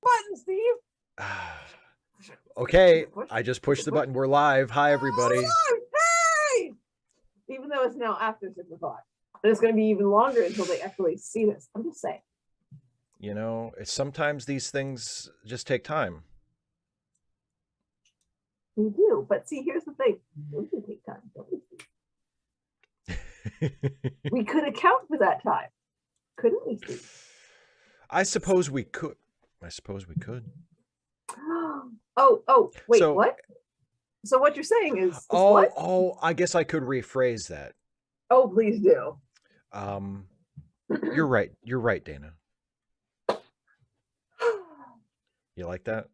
button, Steve. Okay, I just pushed the button. We're live. Hi, everybody. Hey! Even though it's now after 6 o'clock. And it's going to be even longer until they actually see this. I'm just saying. You know, sometimes these things just take time. We do. But see, here's the thing. We can take time, don't we? We could account for that time. Couldn't we, Steve? I suppose we could. Oh, wait, so, what? So what you're saying is what? I guess I could rephrase that. Oh, please do. You're right. You're right, Dana. You like that?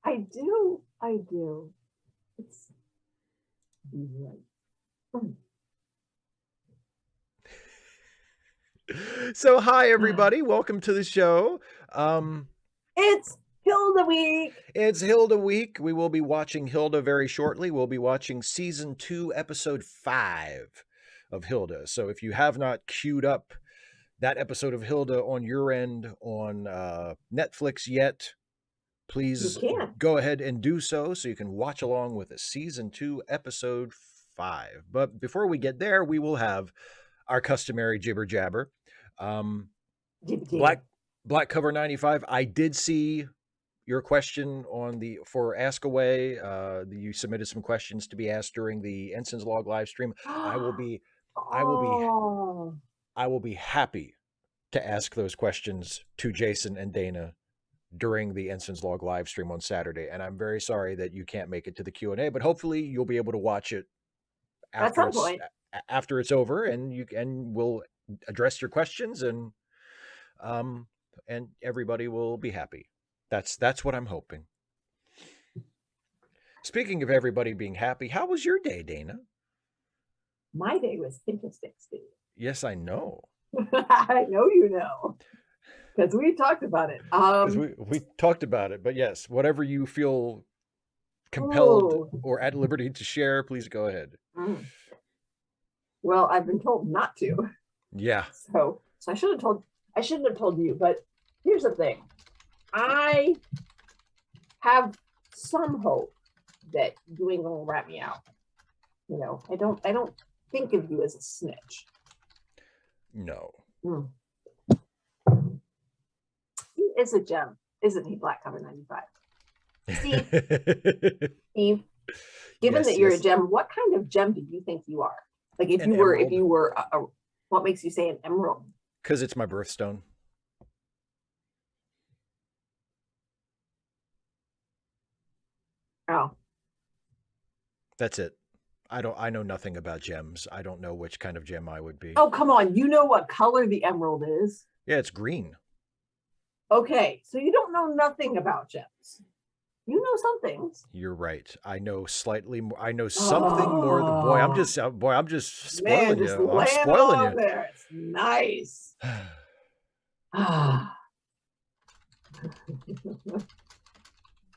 I do. It's right. So, hi, everybody. Welcome to the show. It's Hilda week. It's Hilda week. We will be watching Hilda very shortly. We'll be watching season 2, episode 5 of Hilda. So if you have not queued up that episode of Hilda on your end on Netflix yet, please go ahead and do so you can watch along with season 2, episode 5. But before we get there, we will have our customary jibber jabber. Black Cover 95. I did see your question on for Ask Away. You submitted some questions to be asked during the Ensign's Log live stream. I will be happy to ask those questions to Jason and Dana during the Ensign's Log live stream on Saturday. And I'm very sorry that you can't make it to the Q&A, but hopefully you'll be able to watch it after it's over, and we'll address your questions, and everybody will be happy. That's what I'm hoping. Speaking of everybody being happy, how was your day, Dana? My day was interesting, Steve. Yes, I know. I know you know, because we talked about it. Because we talked about it, but yes, whatever you feel compelled or at liberty to share, please go ahead. Well, I've been told not to. Yeah. So I shouldn't have told you, but here's the thing. I have some hope that you ain't gonna rat me out. You know, I don't think of you as a snitch. No. He is a gem, isn't he, Black Cover 95? Steve, given that you're a gem, what kind of gem do you think you are? Like if you were what makes you say an emerald? Because it's my birthstone. Oh. That's it. I know nothing about gems. I don't know which kind of gem I would be. Oh, come on. You know what color the emerald is? Yeah, it's green. Okay, so you don't know nothing about gems. You know some things. You're right. I know slightly more. I know something more than I'm just spoiling you. I'm spoiling you. There. It's nice.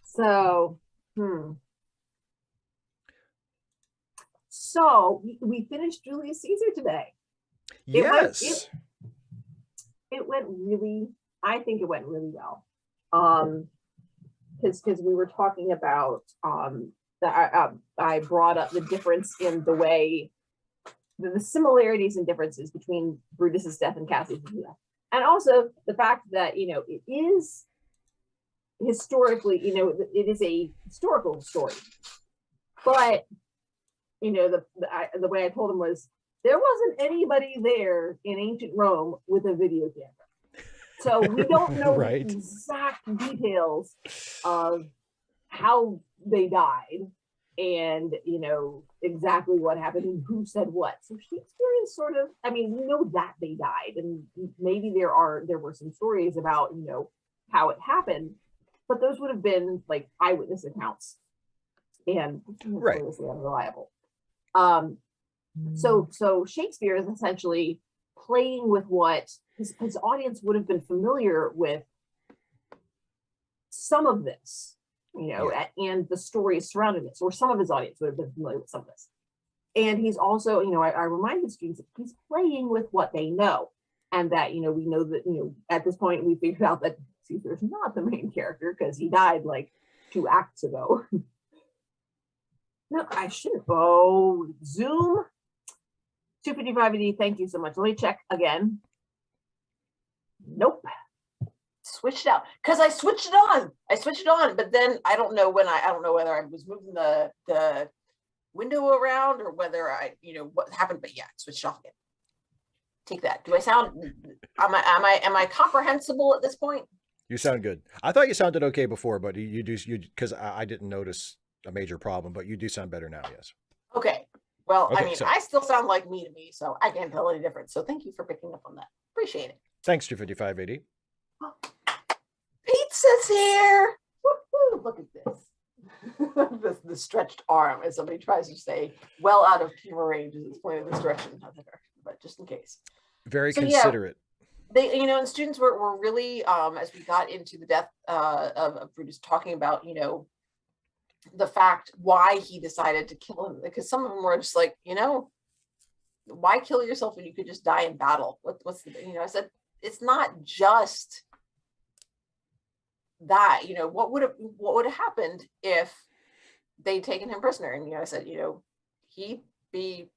So, So we finished Julius Caesar today. Yes. It went really. I think it went really well. Because we were talking about I brought up the difference in the way the similarities and differences between Brutus's death and Cassius' death, and also the fact that it is historically it is a historical story, but the way I told him was there wasn't anybody there in ancient Rome with a video camera. So we don't know the exact details of how they died and, exactly what happened and who said what. So Shakespeare is we know that they died, and maybe there were some stories about, how it happened, but those would have been like eyewitness accounts and notoriously unreliable. So Shakespeare is essentially playing with what his audience would have been familiar with some of this, and the stories surrounding this, or some of his audience would have been familiar with some of this. And he's also, I remind the students that he's playing with what they know, and that, we know that, at this point we figured out that Caesar is not the main character because he died like 2 acts ago. No, I shouldn't. Oh, Zoom 255AD. Thank you so much. Let me check again. Nope. Switched out because I switched it on. But then I don't know when I don't know whether I was moving the window around or whether I, what happened. But yeah, switched off again. Take that. Do I sound? Am I comprehensible at this point? You sound good. I thought you sounded okay before, but you because I didn't notice a major problem, but you do sound better now. Yes. Okay. Well, Okay, I mean, I still sound like me to me, so I can't tell any difference. So thank you for picking up on that. Appreciate it. Thanks, 255AD. Pizza's here. Woo-hoo, look at this. the stretched arm, as somebody tries to say, well out of camera range as it's pointing this direction, not that direction, but just in case. Very considerate. Yeah, they, and students were really, as we got into the death of Brutus, talking about, the fact why he decided to kill him, because some of them were just like, why kill yourself when you could just die in battle? What's the, I said, it's not just that, what would have happened if they'd taken him prisoner? And I said, he'd be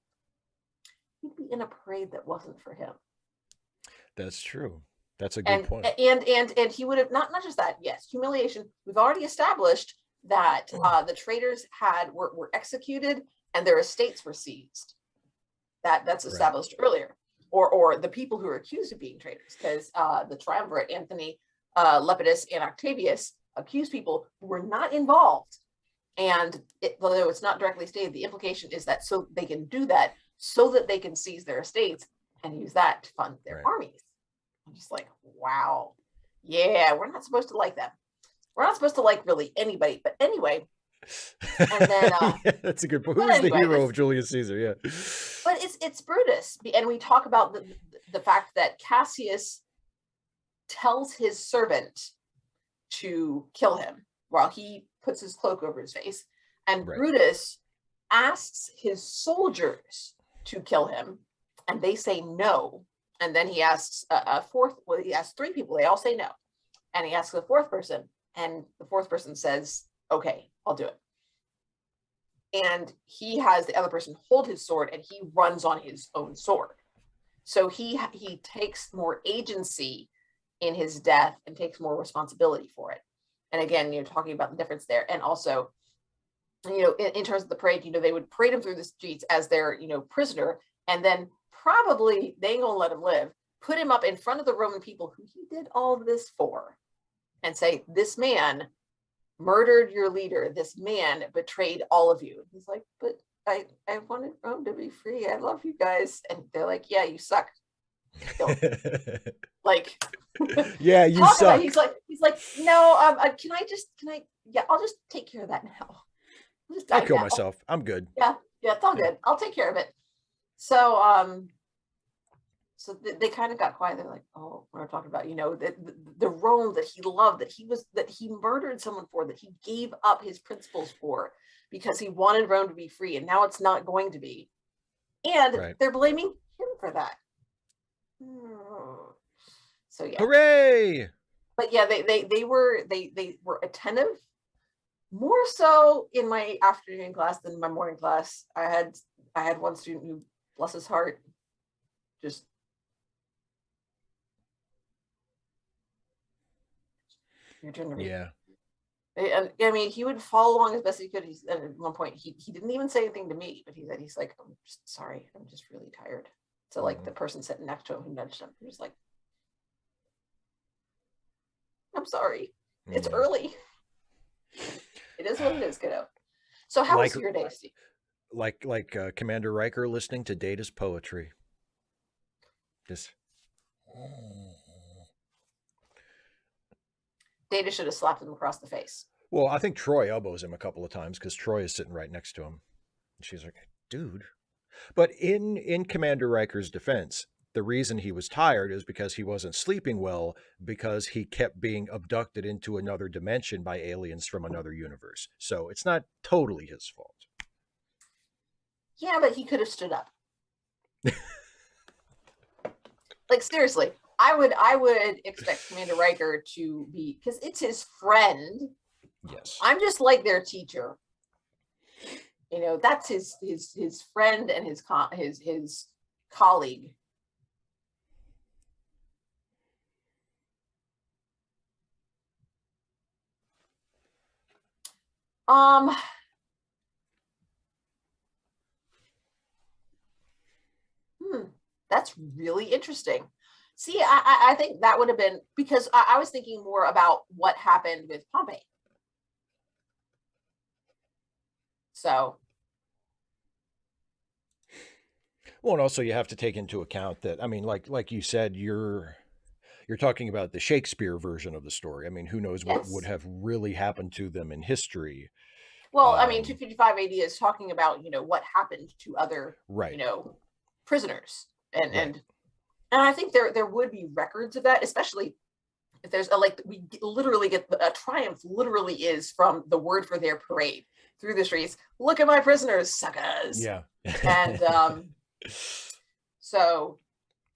in a parade that wasn't for him. That's true. That's a good point. And he would have not just that. Yes, humiliation. We've already established that the traitors were executed and their estates were seized. That's established earlier. Or the people who are accused of being traitors, because the triumvirate, Anthony, Lepidus, and Octavius, accused people who were not involved. And although it's not directly stated, the implication is that so they can do that so that they can seize their estates and use that to fund their armies. I'm just like, wow. Yeah, we're not supposed to like them. We're not supposed to like really anybody. But anyway. And then yeah, that's a good point. Who's the hero of Julius Caesar? Yeah. But it's Brutus. And we talk about the fact that Cassius tells his servant to kill him while he puts his cloak over his face. And Brutus asks his soldiers to kill him, and they say no. And then he asks he asks 3 people, they all say no. And he asks the 4th person, and the 4th person says, okay, I'll do it. And he has the other person hold his sword, and he runs on his own sword. So he takes more agency in his death and takes more responsibility for it. And again, talking about the difference there. And also, in terms of the parade, they would parade him through the streets as their, prisoner, and then probably they ain't gonna let him live, put him up in front of the Roman people who he did all this for, and say, this man murdered your leader, this man betrayed all of you. And he's like, but I wanted Rome to be free, I love you guys. And they're like, yeah, you suck. Like, yeah, you suck. He's like, no, I'll just take care of that now. I'll kill myself. I'm good. Yeah, it's all good. I'll take care of it. So so they kind of got quiet. They're like, oh, we're talking about, the Rome that he loved, that he murdered someone for, that he gave up his principles for, because he wanted Rome to be free, and now it's not going to be. And they're blaming him for that. So yeah. Hooray! But yeah, they were attentive, more so in my afternoon class than my morning class. I had one student who, bless his heart, just your turn to read. Yeah. And I mean, he would follow along as best he could. And at one point, he didn't even say anything to me, but he's like, I'm just sorry, I'm just really tired. So like the person sitting next to him who nudged him, he was like, I'm sorry, it's early. It is what it is, kiddo. So how was your day, Steve? Like Commander Riker listening to Data's poetry. Just Data should have slapped him across the face. Well, I think Troy elbows him a couple of times because Troy is sitting right next to him. And she's like, dude. But in Commander Riker's defense, the reason he was tired is because he wasn't sleeping well, because he kept being abducted into another dimension by aliens from another universe. So it's not totally his fault. Yeah, but he could have stood up. Like, seriously, I would expect Commander Riker to be, because it's his friend. Yes. I'm just like their teacher. That's his friend and his colleague. That's really interesting. See, I think that would have been, because I was thinking more about what happened with Pompey. So. Well, and also you have to take into account that, I mean, like you said, you're talking about the Shakespeare version of the story. I mean, who knows what would have really happened to them in history. Well, I mean, 255 AD is talking about, what happened to other, right. Prisoners. And I think there would be records of that, especially if there's we literally get a triumph literally is from the word for their parade through the streets. Look at my prisoners, suckers. Yeah. And so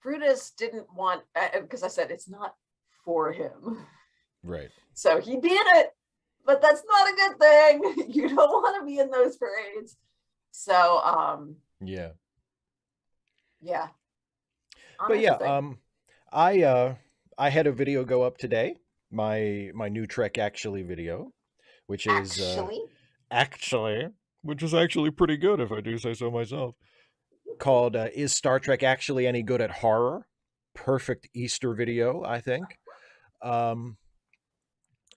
Brutus didn't want, because I said it's not for him. Right. So he did it, but that's not a good thing. You don't want to be in those parades. So yeah. Yeah. But yeah, I had a video go up today, my new Trek Actually video, which is actually, which is actually pretty good if I do say so myself, called Is Star Trek Actually Any Good at Horror? Perfect Easter video, I think. And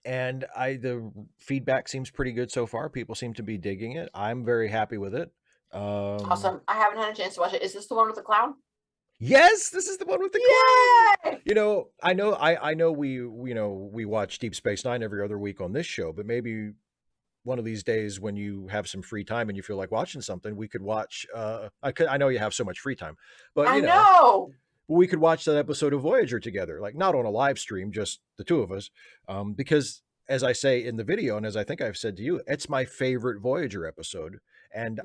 the feedback seems pretty good so far. People seem to be digging it. I'm very happy with it. Awesome. I haven't had a chance to watch it. Is this the one with the clown? Yes, this is the one with the clown. I know we watch Deep Space Nine every other week on this show, but maybe one of these days when you have some free time and you feel like watching something, we could watch I know you have so much free time, but I know we could watch that episode of Voyager together, like not on a live stream, just the two of us, because as I say in the video, and as I think I've said to you, it's my favorite Voyager episode. And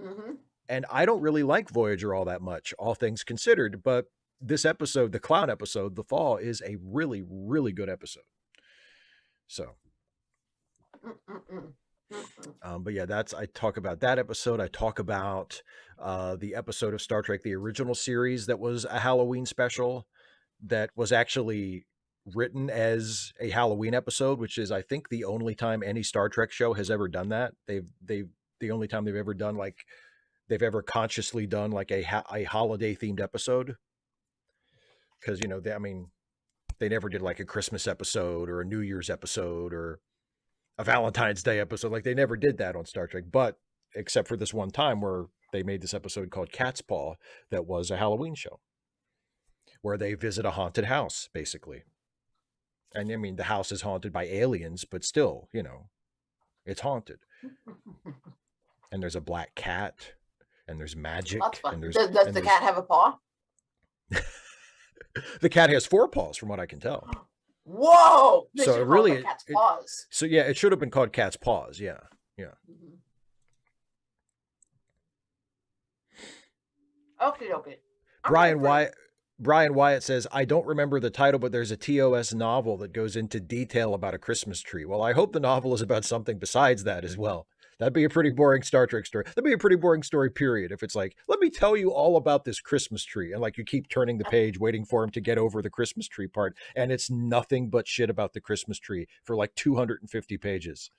and I don't really like Voyager all that much, all things considered, but this episode, the clown episode, The Fall, is a really, really good episode. So, but yeah, I talk about that episode. I talk about the episode of Star Trek, the original series, that was a Halloween special that was actually written as a Halloween episode, which is, I think, the only time any Star Trek show has ever done that. The only time they've ever done they've ever consciously done like a holiday themed episode. Because, they never did like a Christmas episode or a New Year's episode or a Valentine's Day episode. Like, they never did that on Star Trek, but except for this one time where they made this episode called Cat's Paw that was a Halloween show where they visit a haunted house, basically. And the house is haunted by aliens, but still, it's haunted. And there's a black cat. And there's magic. And does the cat have a paw? The cat has 4 paws, from what I can tell. Whoa! So really, cat's paws. So yeah, it should have been called Cat's Paws. Yeah. Okay. Brian Wyatt says, I don't remember the title, but there's a TOS novel that goes into detail about a Christmas tree. Well, I hope the novel is about something besides that as well. That'd be a pretty boring Star Trek story. That'd be a pretty boring story, period. If it's like, let me tell you all about this Christmas tree. And you keep turning the page, waiting for him to get over the Christmas tree part. And it's nothing but shit about the Christmas tree for 250 pages.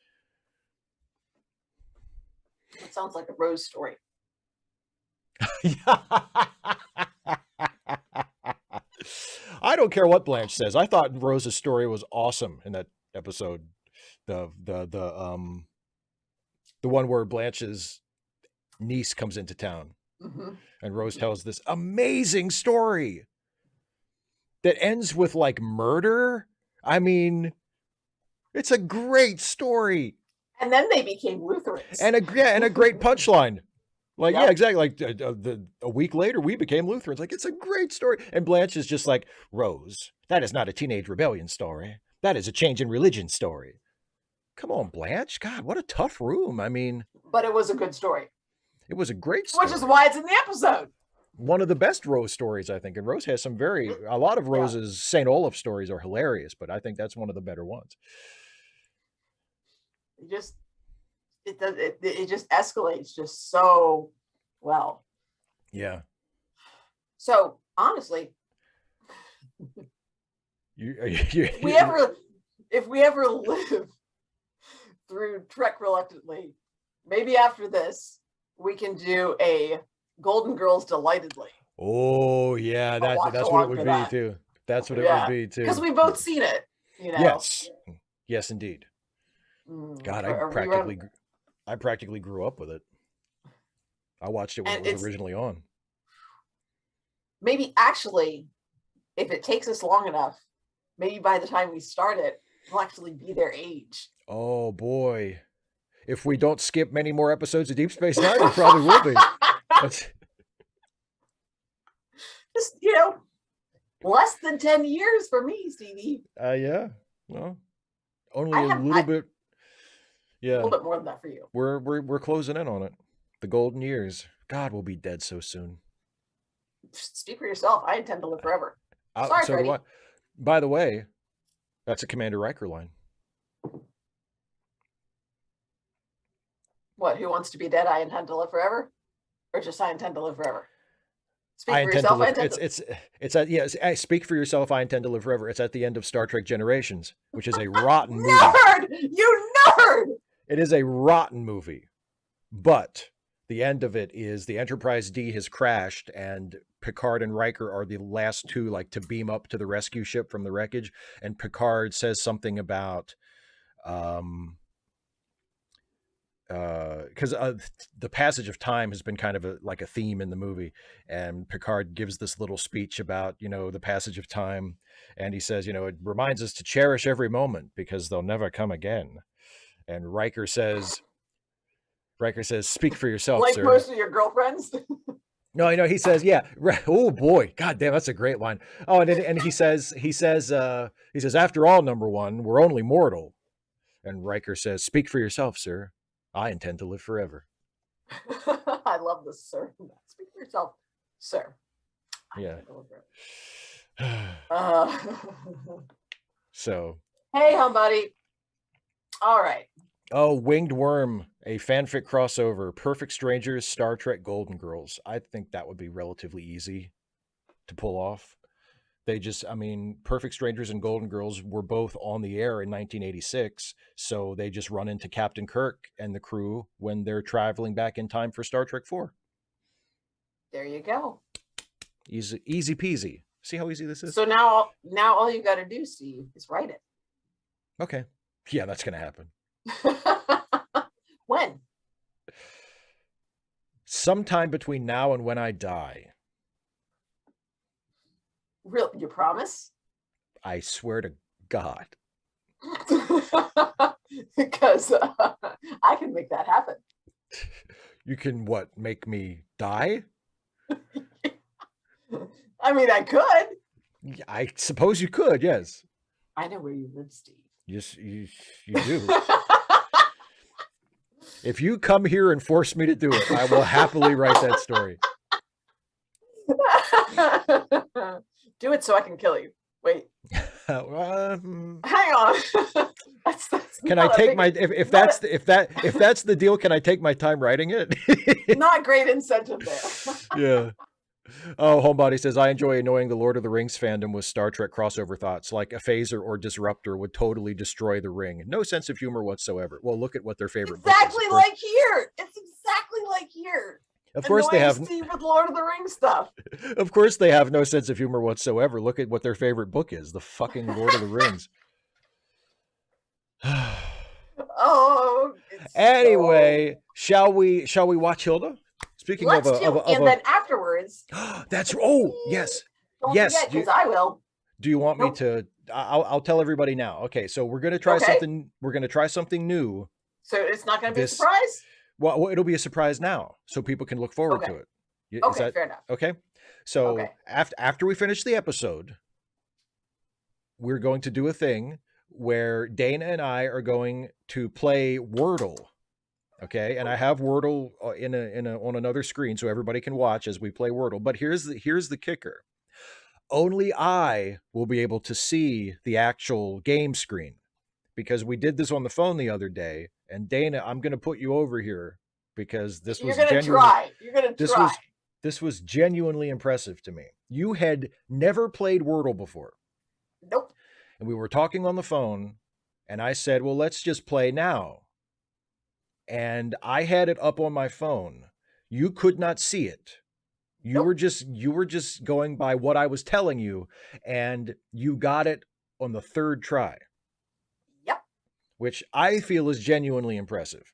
It sounds like a Rose story. I don't care what Blanche says. I thought Rose's story was awesome in that episode. The one where Blanche's niece comes into town, and Rose tells this amazing story that ends with murder. It's a great story. And then they became Lutherans. And a great punchline. Yeah, exactly. A week later, we became Lutherans. It's a great story. And Blanche is just like, Rose, that is not a teenage rebellion story. That is a change in religion story. Come on, Blanche. God, what a tough room. But it was a good story. It was a great story. Which is why it's in the episode. one of the best Rose stories, I think. And Rose has a lot of Rose's St. Olaf stories are hilarious, but I think that's one of the better ones. It just escalates just so well. Yeah. So honestly, if we ever live through Trek reluctantly, maybe after this we can do a Golden Girls Delightedly. Oh yeah, that's what it would be too. That's what it would be too. Because we've both seen it, you know. Yes, indeed. God, I practically grew up with it. I watched it when it was originally on. Maybe actually, if it takes us long enough, maybe by the time we start it, we'll actually be their age. Oh boy. If we don't skip many more episodes of Deep Space Nine, we probably will be. Just, less than 10 years for me, Stevie. Yeah. Well, only a little bit. Yeah. A little bit more than that for you. We're closing in on it. The golden years. God, we'll be dead so soon. Speak for yourself. I intend to live forever. Sorry, so Freddie. By the way, that's a Commander Riker line. What? Who wants to be dead? I intend to live forever, or just I intend to live forever? Speak for yourself. Speak for yourself. I intend to live forever. It's at the end of Star Trek Generations, which is a rotten movie. Nerd! You nerd! It is a rotten movie, but the end of it is the Enterprise D has crashed, and Picard and Riker are the last two, like, to beam up to the rescue ship from the wreckage. And Picard says something about, because the passage of time has been kind of like a theme in the movie, and Picard gives this little speech about the passage of time, and he says it reminds us to cherish every moment because they'll never come again. And Riker says, speak for yourself, like sir. Most of your girlfriends. No, I know. He says, yeah. Oh boy, God damn, that's a great line. Oh, and he says, after all, number one, we're only mortal. And Riker says, speak for yourself, sir. I intend to live forever. I love this, sir. Speak for yourself, sir. Yeah. So. Hey, buddy. All right. Oh, Winged Worm, a fanfic crossover. Perfect Strangers, Star Trek Golden Girls. I think that would be relatively easy to pull off. Perfect Strangers and Golden Girls were both on the air in 1986, so they just run into Captain Kirk and the crew when they're traveling back in time for Star Trek 4. There you go. Easy peasy. See how easy this is? So now all you got to do, Steve, is write it. Okay. Yeah, that's going to happen. When? Sometime between now and when I die. Real? You promise? I swear to God. Because I can make that happen. You can what? Make me die? I mean, I could. I suppose you could, yes. I know where you live, Steve. Yes, you do. If you come here and force me to do it, I will happily write that story. Do it so I can kill you. Wait. Hang on. Can I take my if that's the deal? Can I take my time writing it? Not great incentive there. Yeah. Oh, Homebody says, I enjoy annoying the Lord of the Rings fandom with Star Trek crossover thoughts, like a phaser or disruptor would totally destroy the ring. No sense of humor whatsoever. Well, look at what their favorite exactly book is. Like here. It's exactly like here. Of course they have Steve with Lord of the Rings stuff. Of course they have no sense of humor whatsoever. Look at what their favorite book is, the fucking Lord of the Rings. Oh. Anyway, shall we watch Hilda? Speaking and then afterwards. Yes. Don't forget, because I will. Do you want me to? I'll tell everybody now. Okay, so we're gonna try something. We're gonna try something new. So it's not gonna be a surprise. Well, it'll be a surprise now, so people can look forward to it. Okay, fair enough. Okay, so after we finish the episode, we're going to do a thing where Dana and I are going to play Wordle Okay, and I have Wordle on another screen so everybody can watch as we play Wordle. But here's the kicker. Only I will be able to see the actual game screen because we did this on the phone the other day. And Dana, I'm going to put you over here because this was genuinely You're gonna try. This was genuinely impressive to me. You had never played Wordle before. Nope. And we were talking on the phone, and I said, "Well, let's just play now." And I had it up on my phone. You could not see it. You were just going by what I was telling you, and you got it on the third try. Yep. Which I feel is genuinely impressive.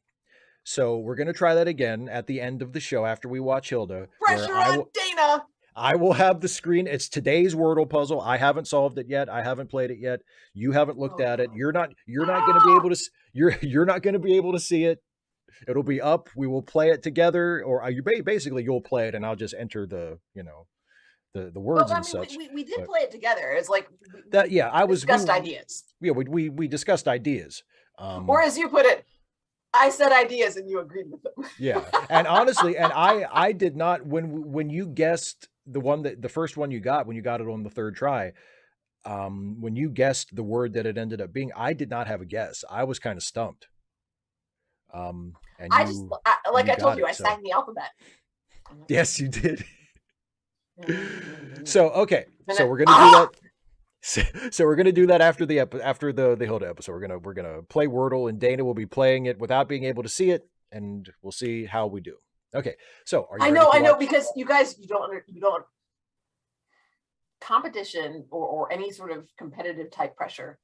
So we're going to try that again at the end of the show after we watch Hilda. Pressure on Dana. I will have the screen. It's today's Wordle puzzle. I haven't solved it yet. I haven't played it yet. You haven't looked at it. You're not going to be able to you're not going to be able to see it. It'll be up. We will play it together, or basically you'll play it and I'll just enter the words and such. We did play it together. It's like that. Yeah, discussed ideas. Yeah, we discussed ideas. Or as you put it, I said ideas and you agreed with them. Yeah, and honestly, and I did not when you guessed the first one you got when you got it on the third try. When you guessed the word that it ended up being, I did not have a guess. I was kind of stumped. And I told you, I sang the alphabet. Yes, you did. So okay, so we're gonna do that. So we're gonna do that after the Hilda episode. We're gonna play Wordle, and Dana will be playing it without being able to see it, and we'll see how we do. Okay, so are you? I know, because you guys, you don't competition or any sort of competitive type pressure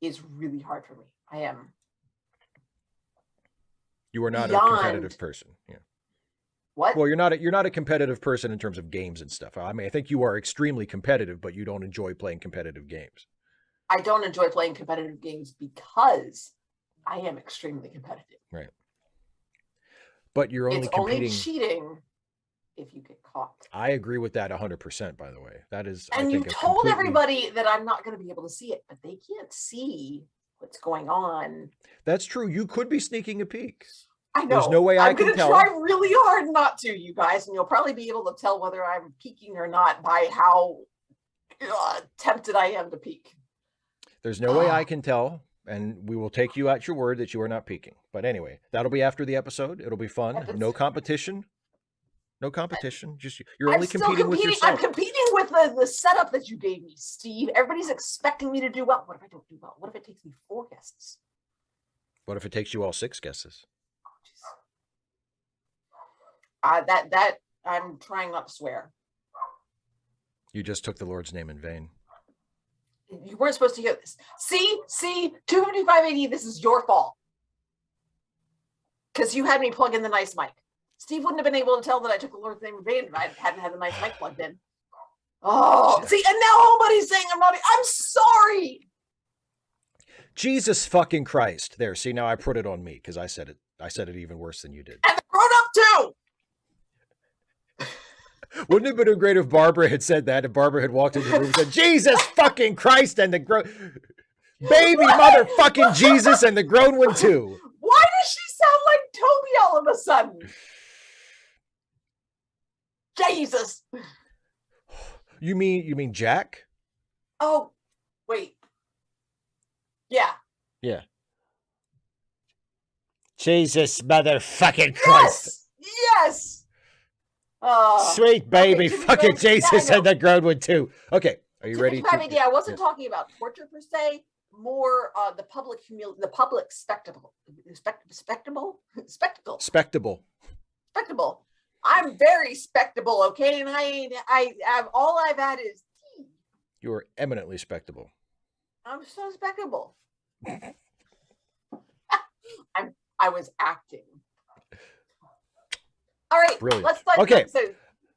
is really hard for me. I am. You are not a competitive person. Yeah. What? Well, you're not a competitive person in terms of games and stuff. I mean, I think you are extremely competitive, but you don't enjoy playing competitive games. I don't enjoy playing competitive games because I am extremely competitive. Right. But you're only competing. Only cheating if you get caught. I agree with that 100%, by the way. That is, and you told everybody that I'm not going to be able to see it, but they can't see what's going on. That's true. You could be sneaking a peek. I know. There's no way I can tell. I'm going to try really hard not to, you guys, and you'll probably be able to tell whether I'm peeking or not by how tempted I am to peek. There's no way I can tell, and we will take you at your word that you are not peeking. But anyway, that'll be after the episode. It'll be fun. No competition. No competition. Just you're only competing with yourself. I'm competing with the setup that you gave me, Steve. Everybody's expecting me to do well. What if I don't do well? What if it takes me 4 guesses? What if it takes you all 6 guesses? That I'm trying not to swear. You just took the Lord's name in vain. You weren't supposed to hear this. See, 25580, this is your fault. Because you had me plug in the nice mic. Steve wouldn't have been able to tell that I took the Lord's name in vain if I hadn't had the nice mic plugged in. Oh, see, and now nobody's saying I'm not. I'm sorry. Jesus fucking Christ. There, see, now I put it on me because I said it. I said it even worse than you did. And the grown-up too. Wouldn't it have been great if Barbara had said that, if Barbara had walked into the room and said, Jesus fucking Christ, and the baby motherfucking Jesus, and the grown one too. Why does she sound like Toby all of a sudden? Jesus. You mean Jack? Oh, wait. Yeah. Yeah. Jesus motherfucking Christ. Yes. Sweet baby, fucking Jesus, and the grown one too. Okay, are you ready? I wasn't talking about torture per se, more the public spectacle. I'm very spectable, okay, and all I've had is tea. You are eminently spectable. I'm so spectable. I was acting. All right, brilliant.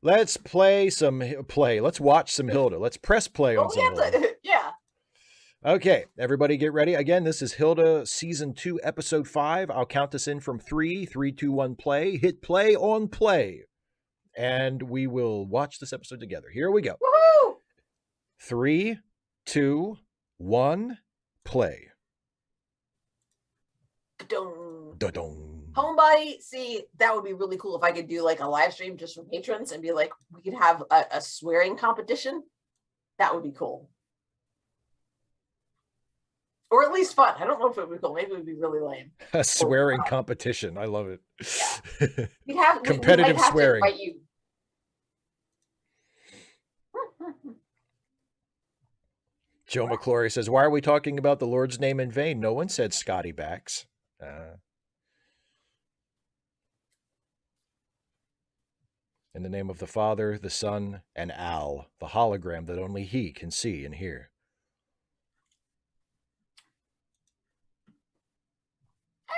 Let's play some play. Let's watch some Hilda. Let's press play on some Hilda. Yeah. Okay, everybody get ready. Again, this is Hilda Season 2, Episode 5. I'll count us in from 3, 3, 2, 1, play. Hit play on play. And we will watch this episode together. Here we go. Woohoo! 3, 2, 1, play. Da-dong. Da-dong. Homebody, see, that would be really cool if I could do like a live stream just for patrons and be like, we could have a swearing competition. That would be cool. Or at least fun. I don't know if it would be cool. Maybe it would be really lame. A swearing competition. I love it. Yeah. We'd have competitive we might have swearing. To invite you. Joe McClory says, why are we talking about the Lord's name in vain? No one said Scotty Backs. In the name of the Father, the Son, and Al, the hologram that only he can see and hear.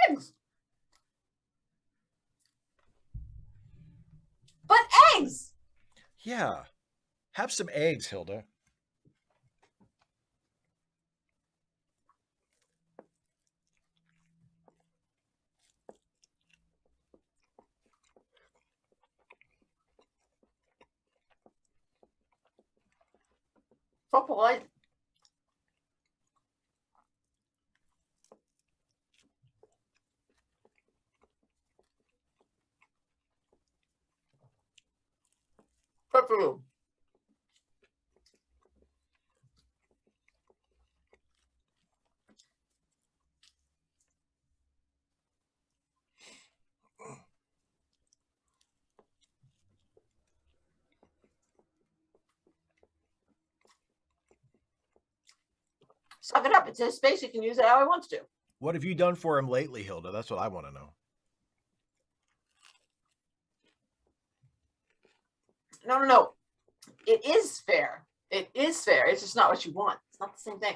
Eggs. But eggs. Yeah. Have some eggs, Hilda. So polite. Good for you. Suck it up. It's his space. He can use it how he wants to. What have you done for him lately, Hilda? That's what I want to know. No. It is fair. It is fair. It's just not what you want. It's not the same thing.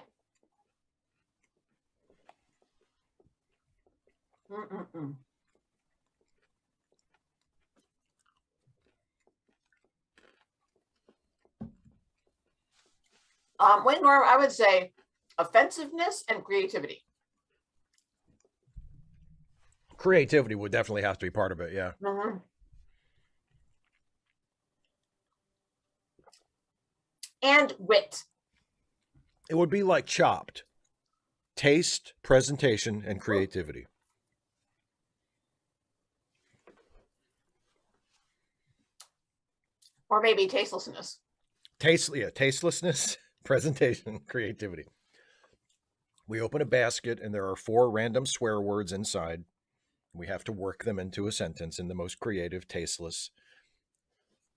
Norm, I would say offensiveness and creativity. Creativity would definitely have to be part of it, yeah. Mm-hmm. And wit. It would be like Chopped. Taste, presentation, and creativity. Or maybe tastelessness. Tastelessness, presentation, creativity. We open a basket and there are 4 random swear words inside. We have to work them into a sentence in the most creative, tasteless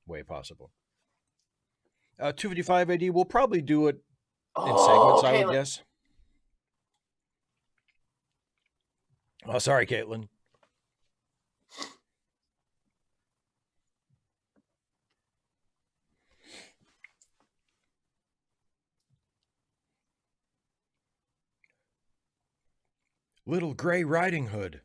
way possible. 255 AD, we'll probably do it in segments, I would guess. Oh, sorry, Caitlin. Little Gray Riding Hood.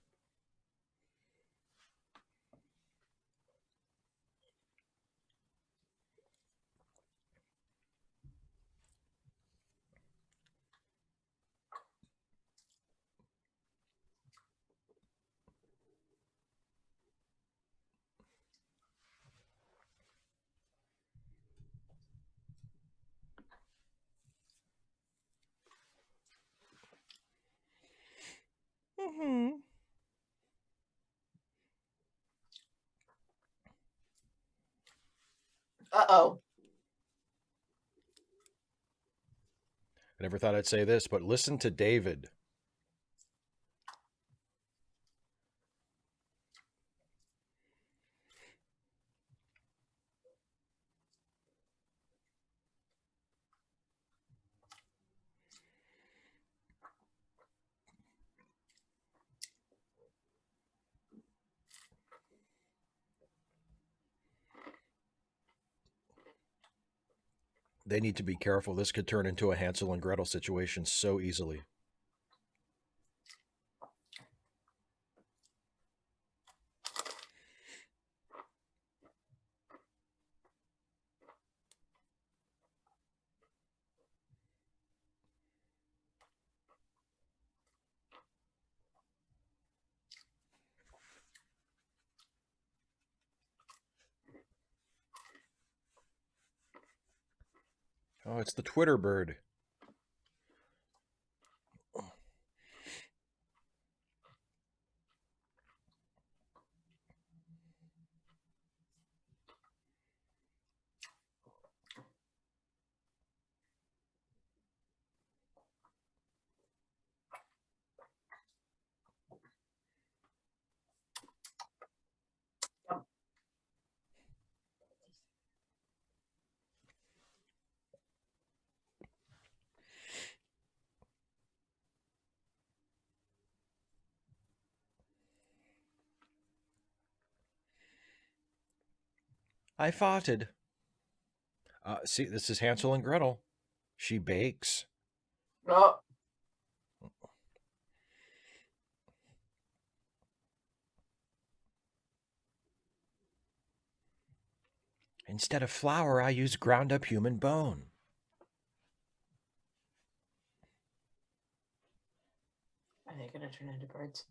Mm-hmm. Uh-oh. I never thought I'd say this, but listen to David. They need to be careful. This could turn into a Hansel and Gretel situation so easily. Oh, it's the Twitter bird. I farted. See, this is Hansel and Gretel. She bakes. Oh, Instead of flour, I use ground up human bone. are they gonna turn into birds?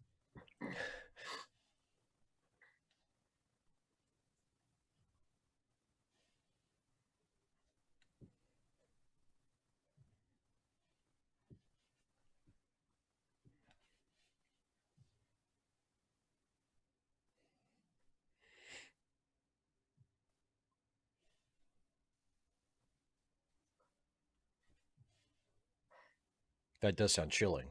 That does sound chilling.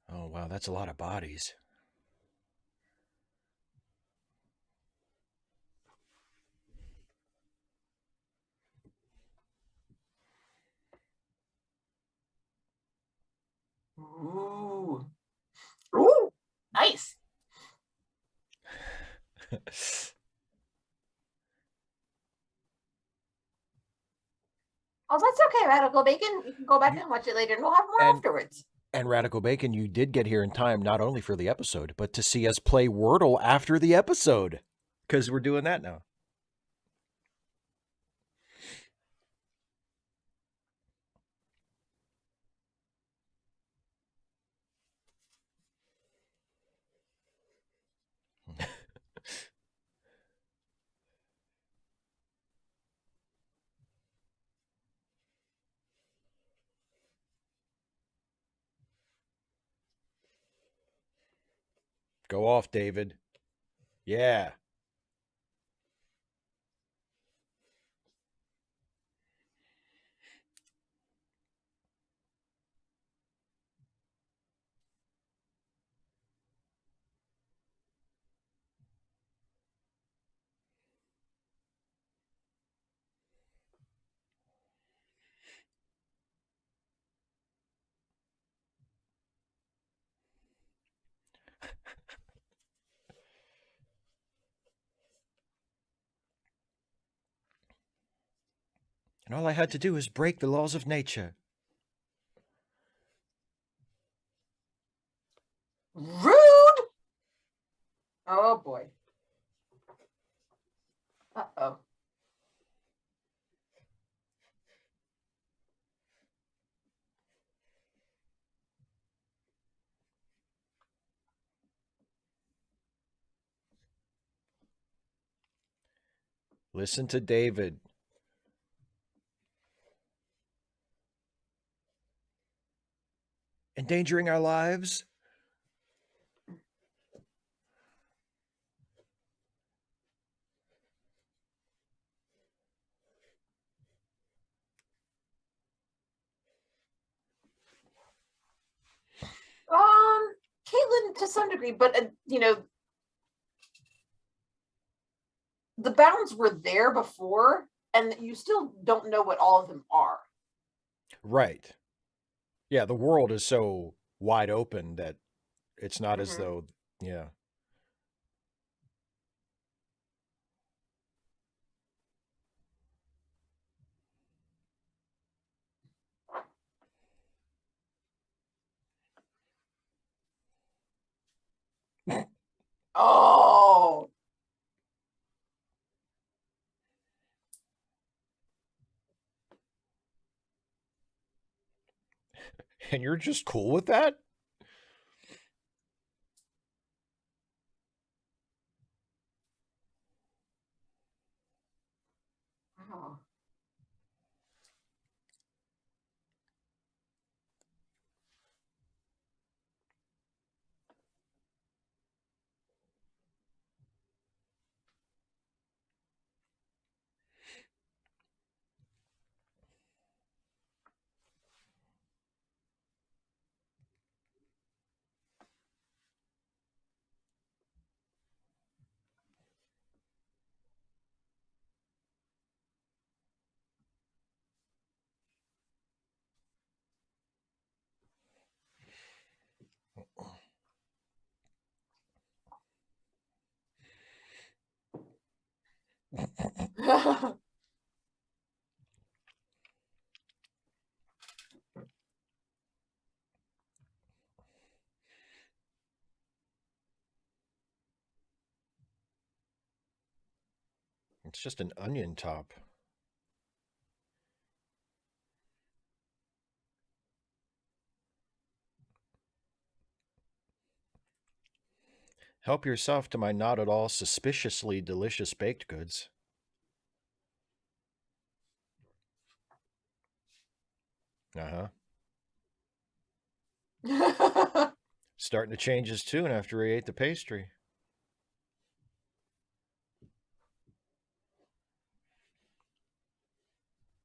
Oh, wow, that's a lot of bodies. Ooh. Ooh, nice. Oh, that's okay, Radical Bacon. You can go back and watch it later and we'll have more afterwards. And Radical Bacon, you did get here in time, not only for the episode, but to see us play Wordle after the episode. Because we're doing that now. Go off, David. Yeah. And all I had to do was break the laws of nature. Rude. Oh boy. Uh-oh. Listen to David. Endangering our lives? Caitlin to some degree, but the bounds were there before, and you still don't know what all of them are. Right. Yeah, the world is so wide open that it's not as though, yeah. Oh. And you're just cool with that? Wow. It's just an onion top. Help yourself to my not at all suspiciously delicious baked goods. Uh-huh. Starting to change his tune after he ate the pastry.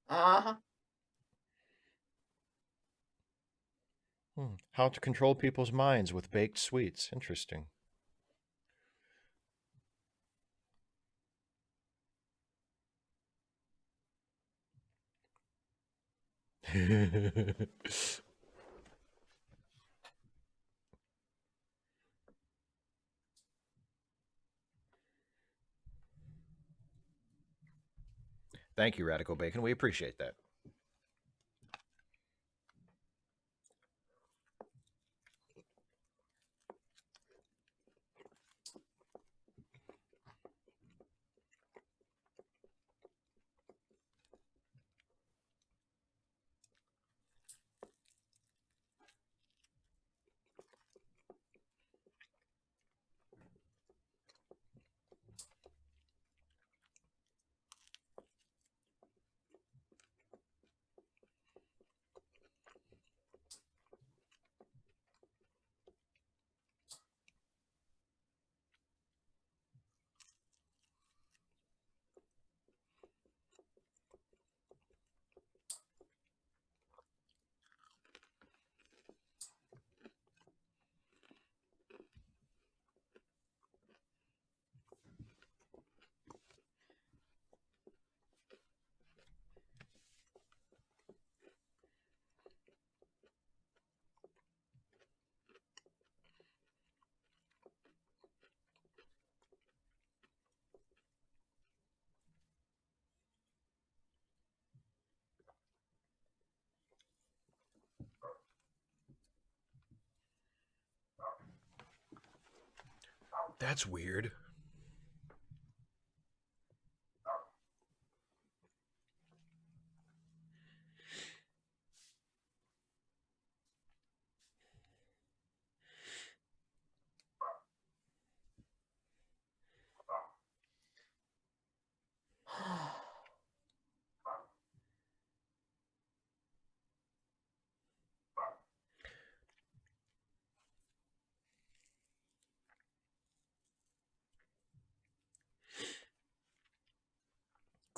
Uh-huh. How to control people's minds with baked sweets. Interesting. Thank you, Radical Bacon. We appreciate that. That's weird.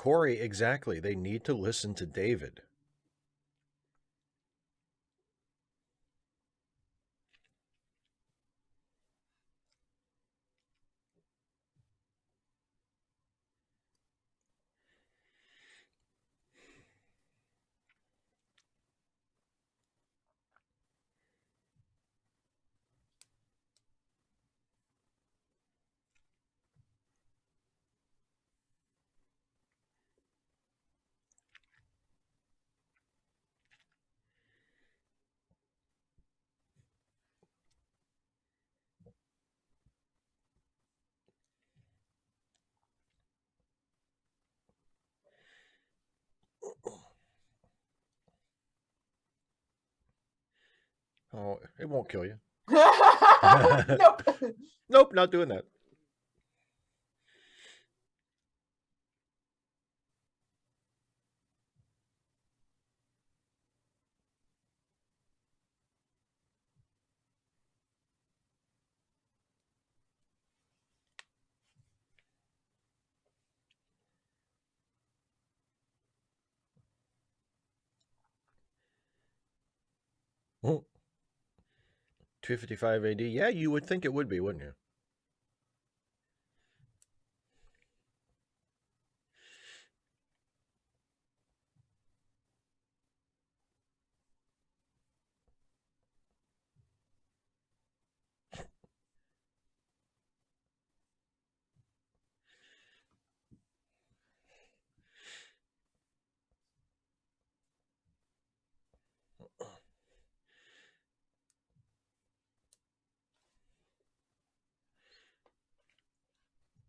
Corey, exactly. They need to listen to David. Oh, it won't kill you. Nope. Nope, not doing that. Oh, 255 AD. Yeah, you would think it would be, wouldn't you?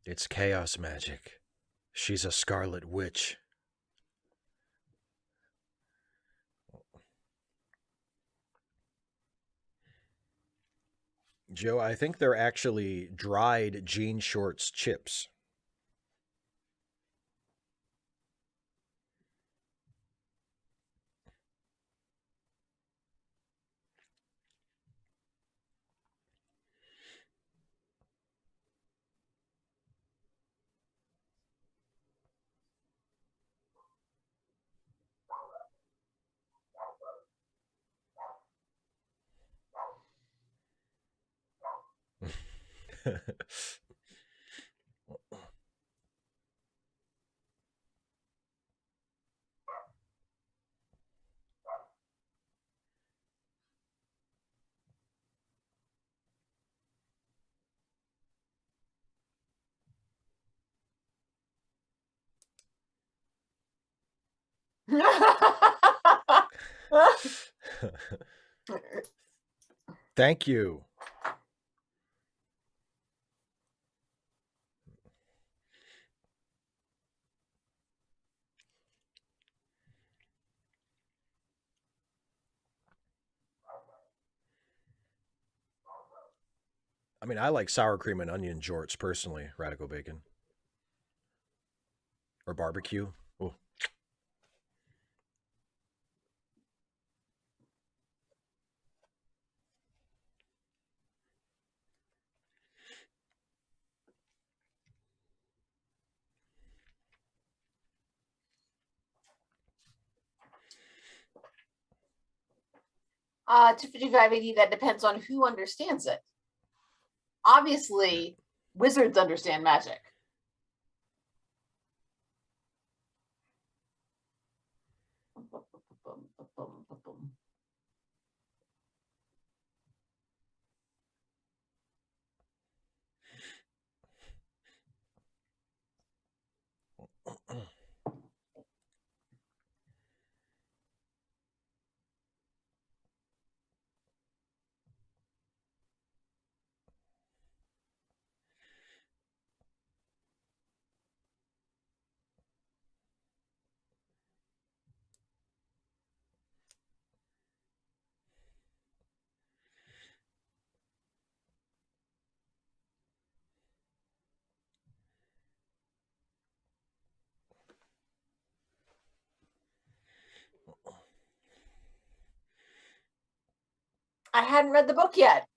It's chaos magic. She's a scarlet witch. Joe, I think they're actually dried jean shorts chips. Thank you. I mean, I like sour cream and onion jorts personally, radical bacon. Or barbecue. Ooh. To 5580, that depends on who understands it. Obviously, wizards understand magic. I hadn't read the book yet.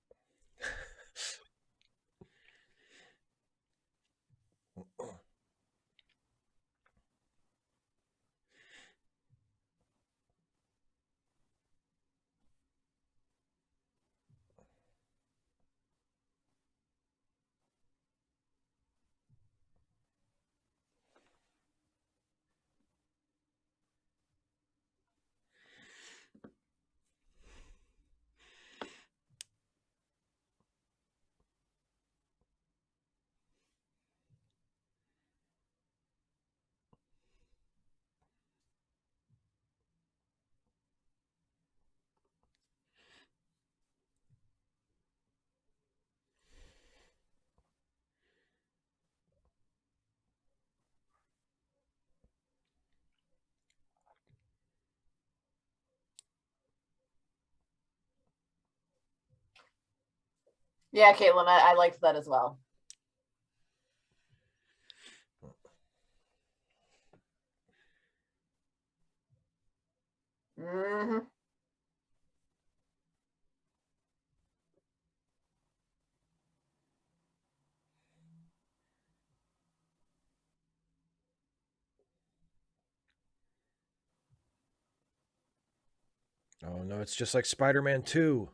Yeah, Caitlin, I liked that as well. Mm-hmm. Oh no, it's just like Spider-Man 2.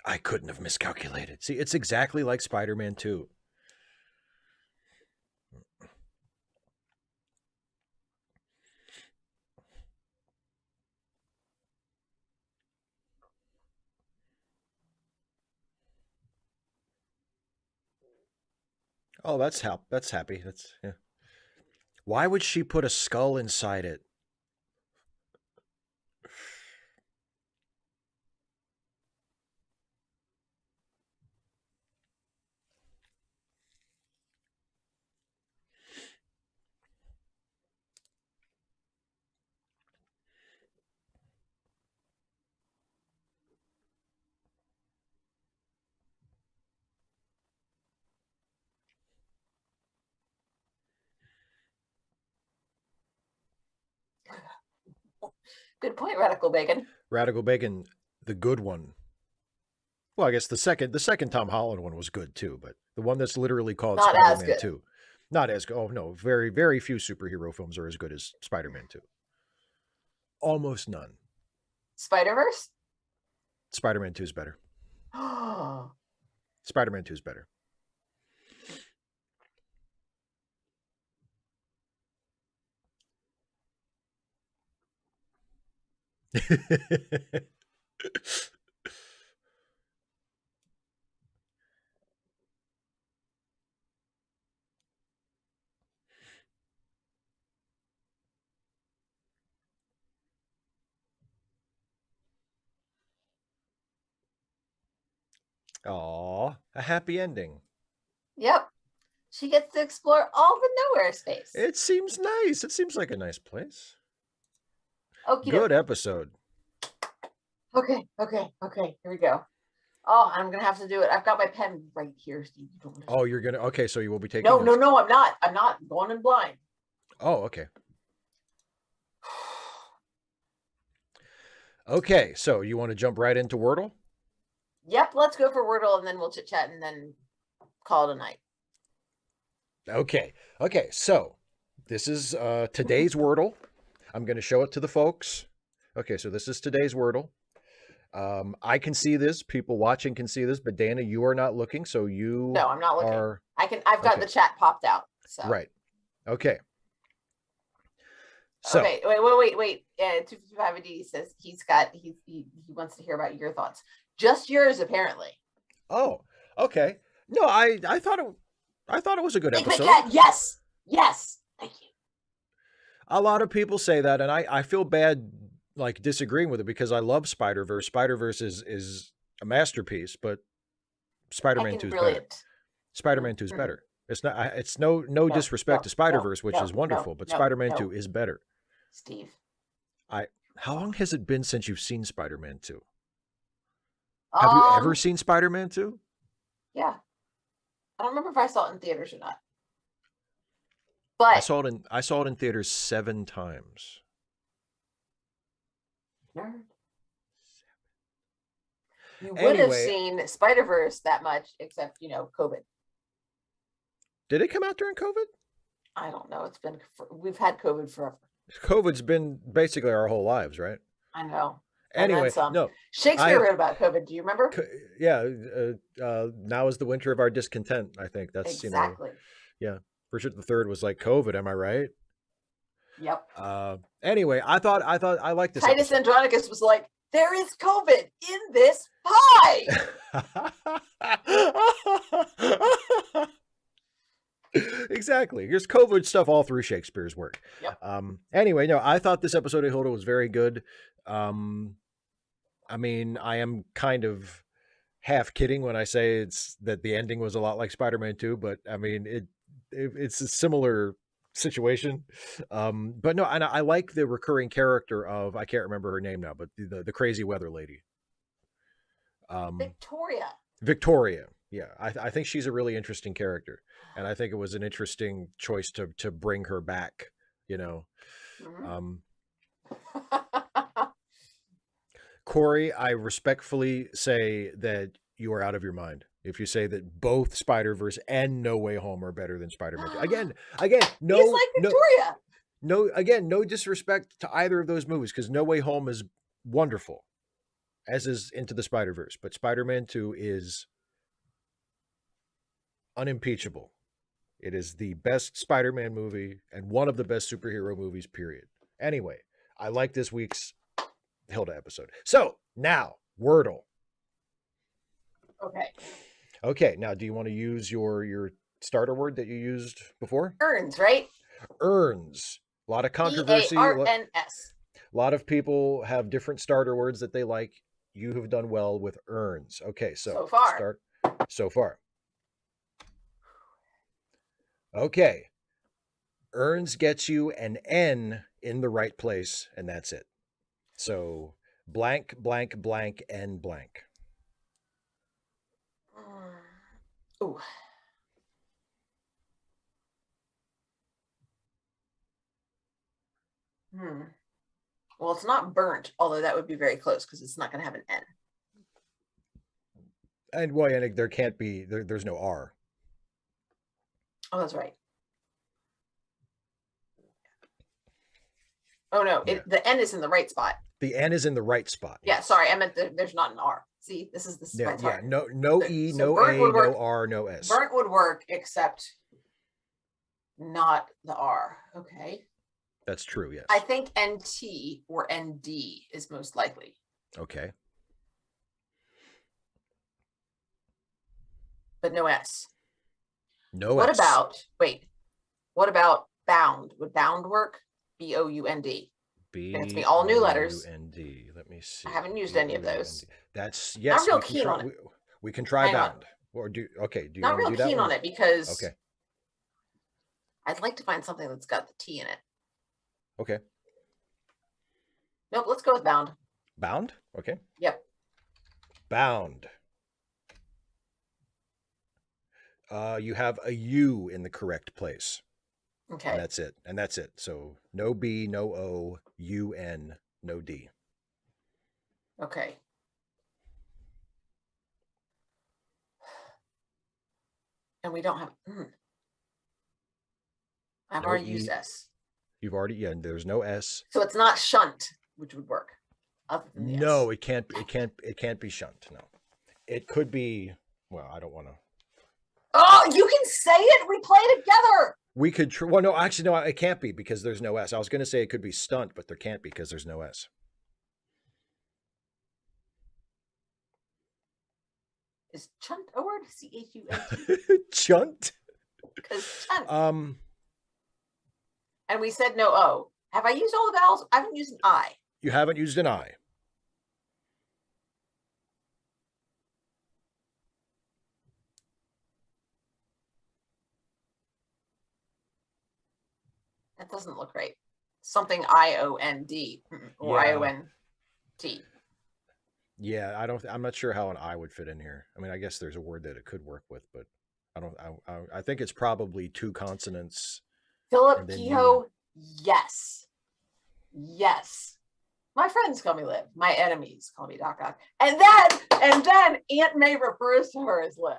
I couldn't have miscalculated. See, it's exactly like Spider-Man 2. Oh, that's happy. That's yeah. Why would she put a skull inside it? Good point, Radical Bacon. Radical Bacon, the good one. Well, I guess the second Tom Holland one was good too, but the one that's literally called Not as Spider-Man good. 2. Not as good. Oh no, very, very few superhero films are as good as Spider-Man 2. Almost none. Spider-Verse? Spider-Man 2 is better. Oh, Spider-Man 2 is better. Aw, a happy ending. yep. She gets to explore all the nowhere space. It seems nice. It seems like a nice place. Okie Good dokie. episode. Okay. Here we go. Oh, I'm gonna have to do it. I've got my pen right here, Steve. You don't Oh, you're gonna. Okay, so you will be taking. No, notes. no, I'm not. I'm not going in blind. Oh, okay. Okay, so you want to jump right into Wordle? Yep, let's go for Wordle and then we'll chit chat and then call it a night. Okay. Okay, so this is today's Wordle. I'm going to show it to the folks. Okay, so this is today's Wordle. I can see this. People watching can see this, but Dana, you are not looking, so you No, I'm not looking. are I've got okay. the chat popped out. So. Right. Okay. So, okay, wait. 255D says he wants to hear about your thoughts. Just yours, apparently. oh, okay. No, I thought it was a good Big episode. Cat, yes. Thank you. A lot of people say that, and I feel bad like disagreeing with it because I love Spider-Verse. Spider-Verse is a masterpiece, but Spider-Man 2 is better. Spider-Man 2 is better. It's not. It's no disrespect to Spider-Verse, which is wonderful, but Spider-Man 2 is better. Steve, how long has it been since you've seen Spider-Man 2? Have you ever seen Spider-Man 2? Yeah, I don't remember if I saw it in theaters or not. But I saw it in theaters 7 times. Nerd. You would have seen Spider-Verse that much, except COVID. Did it come out during COVID? I don't know. We've had COVID forever. COVID's been basically our whole lives, right? I know. Anyway, no. Shakespeare wrote about COVID. Do you remember? Yeah. Now is the winter of our discontent. I think that's exactly. Yeah. Richard III was like COVID. Am I right? Yep. Anyway, I thought I liked this. Titus Andronicus was like, "There is COVID in this pie." Exactly. There's COVID stuff all through Shakespeare's work. Yep. Anyway, no, I thought this episode of Hilda was very good. I mean, I am kind of half kidding when I say it's that the ending was a lot like Spider-Man 2, but I mean it's a similar situation. But no, and I like the recurring character of, I can't remember her name now, but the crazy weather lady. Victoria. Yeah, I think she's a really interesting character, and I think it was an interesting choice to bring her back. Mm-hmm. Corey, I respectfully say that you are out of your mind if you say that both Spider-Verse and No Way Home are better than Spider-Man 2. Again, no, he's like Victoria. No disrespect to either of those movies, because No Way Home is wonderful, as is Into the Spider-Verse, but Spider-Man 2 is unimpeachable. It is the best Spider-Man movie and one of the best superhero movies, period. Anyway, I like this week's Hilda episode. So now, Wordle. Okay, now do you want to use your starter word that you used before? Earns, right? Earns. A lot of controversy. EARNS. A lot of people have different starter words that they like. You have done well with earns. Okay, so far. So far. Okay. Earns gets you an N in the right place, and that's it. So blank, blank, blank, and blank. Ooh. Well, it's not burnt, although that would be very close because it's not going to have an N. And well, and there can't be, there's no R. Oh, that's right. Oh no, Yeah. the N is in the right spot. The N is in the right spot. Yeah, sorry, I meant there's not an R. See, this is Yeah, it's yeah. hard. No E, So no burnt A, would work. no R, no S. Burnt would work, except not the R. Okay. That's true, yes. I think NT or ND is most likely. Okay. But no S. No What S. what about bound? Would bound work? B-O-U-N-D. It's me all new letters. B-O-U-N-D. Let me see. I haven't used any of those. That's, yes. I'm real keen on it. We can try Hang on. bound. Or do you Not want to real do that keen one? on it because Okay. I'd like to find something that's got the T in it. Okay. Nope, let's go with bound. Bound? Okay. Yep. Bound. You have a U in the correct place. Okay. And that's it. And that's it. So no B, no O, U, N, no D. Okay. And we don't have. I've No already E. used S. You've already, yeah, there's no S. So it's not shunt, which would work. Other than the No, S. it can't be shunt. No. It could be, well, I don't want to. Oh, you can say it. We play together. We could, well, no, actually, no, it can't be because there's no S. I was going to say it could be stunt, but there can't be because there's no S. Is chunt a word? C-H-U-N-T? Chunt? Because chunt. And we said no O. Have I used all the vowels? I haven't used an I. You haven't used an I. That doesn't look right. Something I-O-N-D or Yeah. I-O-N-T. Yeah, I'm not sure how an I would fit in here. I mean, I guess there's a word that it could work with, but I think it's probably two consonants. Philip And then Kehoe, yes. Yes. My friends call me Liv. My enemies call me Doc Ock. And then Aunt May refers to her as Liv.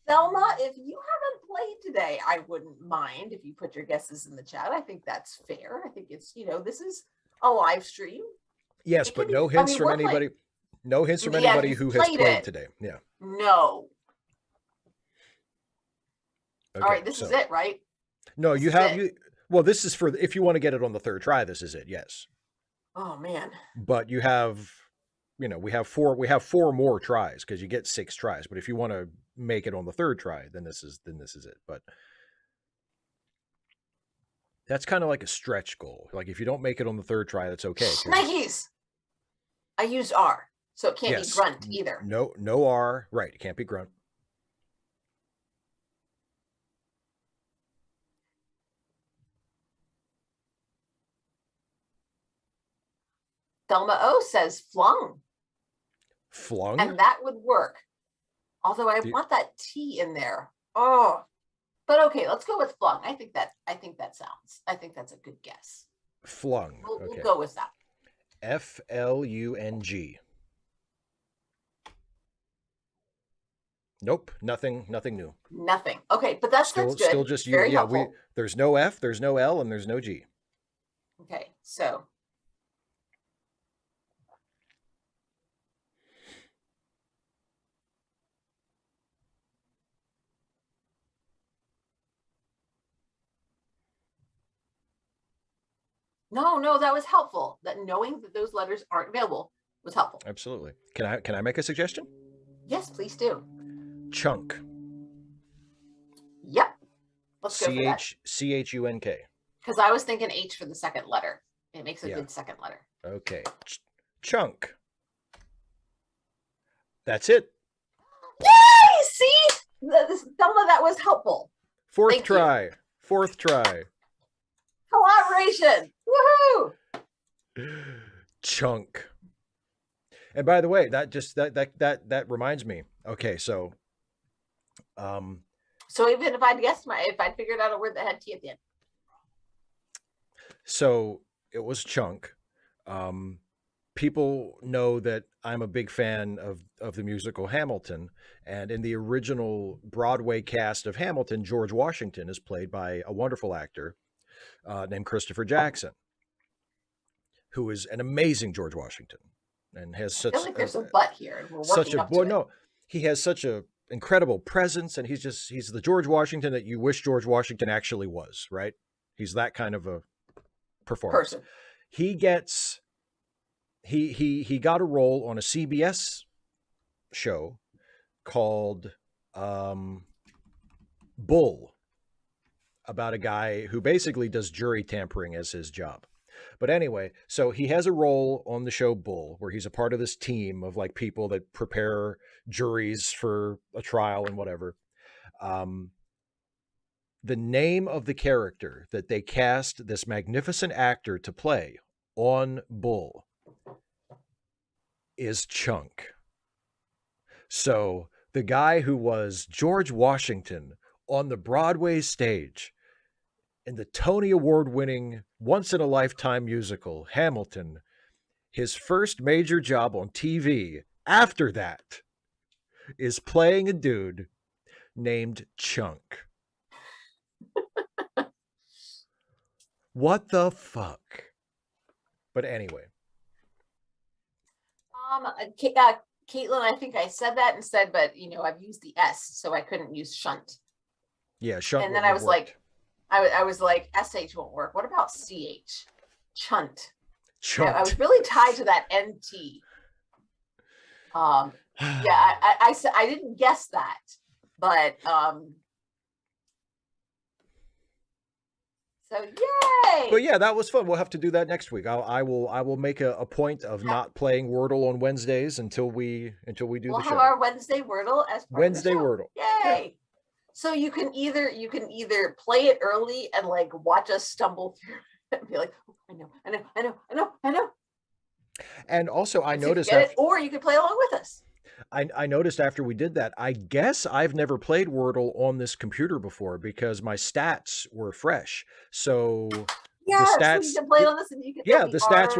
Thelma, if you haven't played today, I wouldn't mind if you put your guesses in the chat. I think that's fair. I think it's, this is a live stream. Yes, but no hints from anybody. No hints from anybody who has played today. Yeah. No. Okay, all right, this is it, right? No, you have well, this is for if you want to get it on the third try, this is it. Yes. Oh man. But you have, we have four more tries because you get 6 tries. But if you want to make it on the third try, then this is it. But that's kind of like a stretch goal. Like if you don't make it on the third try, that's okay. Nikes. I used R, so it can't be grunt either. No R. Right. It can't be grunt. Thelma O says flung. Flung? And that would work. Although I want that T in there. Oh. But okay, let's go with flung. I think that's a good guess. Flung. We'll go with that. F-L-U-N-G. Nope, nothing new. Nothing. Okay, but that's good. Still just very helpful. There's no F, there's no L, and there's no G. Okay, so no, that was helpful. That knowing that those letters aren't available was helpful. Absolutely. Can I make a suggestion? Yes, please do. Chunk. Yep. Let's go for that. C-H-U-N-K. Because I was thinking H for the second letter. It makes a good second letter. Okay. Chunk. That's it. Yay! See? Thelma, that was helpful. Fourth try. Collaboration. Woohoo! Chunk. And by the way, that reminds me. Okay, so So even if I'd guessed if I'd figured out a word that had T at the end. So it was chunk. People know that I'm a big fan of the musical Hamilton, and in the original Broadway cast of Hamilton, George Washington is played by a wonderful actor named Christopher Jackson, who is an amazing George Washington, and has I such feel like there's a butt here, and we're such working a up to it. no, he has such a incredible presence, and he's the George Washington that you wish George Washington actually was, right? He's that kind of a performance. Person. He gets he got a role on a CBS show called Bull, about a guy who basically does jury tampering as his job. But anyway, so he has a role on the show Bull, where he's a part of this team of like people that prepare juries for a trial and whatever. The name of the character that they cast this magnificent actor to play on Bull is Chunk. So the guy who was George Washington on the Broadway stage in the Tony Award-winning, once-in-a-lifetime musical, Hamilton, his first major job on TV after that is playing a dude named Chunk. What the fuck? But anyway. Caitlin, I think I said that instead, but you know, I've used the S, so I couldn't use shunt. Yeah, shunt. And then I was like, I was like, SH won't work. What about CH? Chunt. Chunt. I was really tied to that NT. Yeah, I said I didn't guess that, but so yay! But yeah, that was fun. We'll have to do that next week. I will make a point of not playing Wordle on Wednesdays until we do the show. We'll have our Wednesday Wordle as part Wednesday of the show. Wordle. Yay! Yeah. So you can either play it early and like watch us stumble through it and be like, oh, I know. And also, I noticed or you can play along with us. I noticed after we did that, I guess I've never played Wordle on this computer before because my stats were fresh. So yeah, the stats, so you can play on this, and you can. Yeah, the stats